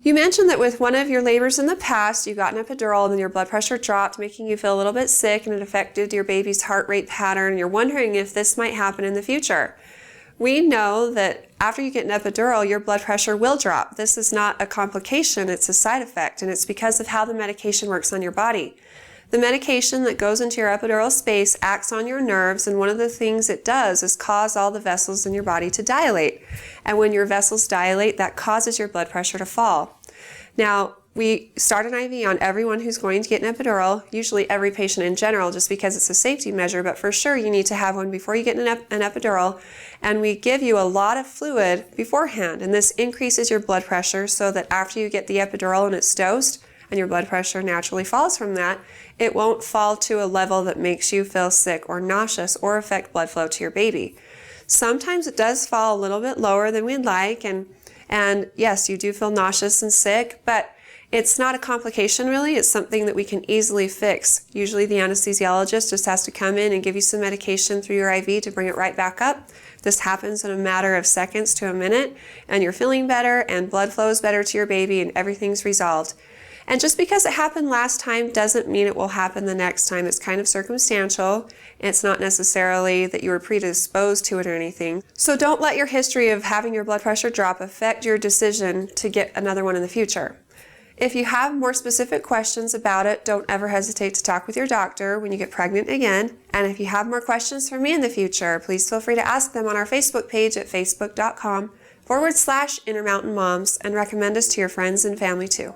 You mentioned that with one of your labors in the past, you got an epidural and then your blood pressure dropped, making you feel a little bit sick, and it affected your baby's heart rate pattern. You're wondering if this might happen in the future. We know that after you get an epidural, your blood pressure will drop. This is not a complication, it's a side effect, and it's because of how the medication works on your body. The medication that goes into your epidural space acts on your nerves, and one of the things it does is cause all the vessels in your body to dilate. And when your vessels dilate, that causes your blood pressure to fall. Now, we start an IV on everyone who's going to get an epidural, usually every patient in general, just because it's a safety measure, but for sure you need to have one before you get an epidural, and we give you a lot of fluid beforehand, and this increases your blood pressure so that after you get the epidural and it's dosed, and your blood pressure naturally falls from that, it won't fall to a level that makes you feel sick or nauseous or affect blood flow to your baby. Sometimes it does fall a little bit lower than we'd like, and yes, you do feel nauseous and sick, but it's not a complication really. It's something that we can easily fix. Usually the anesthesiologist just has to come in and give you some medication through your IV to bring it right back up. This happens in a matter of seconds to a minute, and you're feeling better and blood flows better to your baby and everything's resolved. And just because it happened last time doesn't mean it will happen the next time. It's kind of circumstantial. It's not necessarily that you were predisposed to it or anything. So don't let your history of having your blood pressure drop affect your decision to get another one in the future. If you have more specific questions about it, don't ever hesitate to talk with your doctor when you get pregnant again. And if you have more questions for me in the future, please feel free to ask them on our Facebook page at facebook.com/Intermountain Moms, and recommend us to your friends and family too.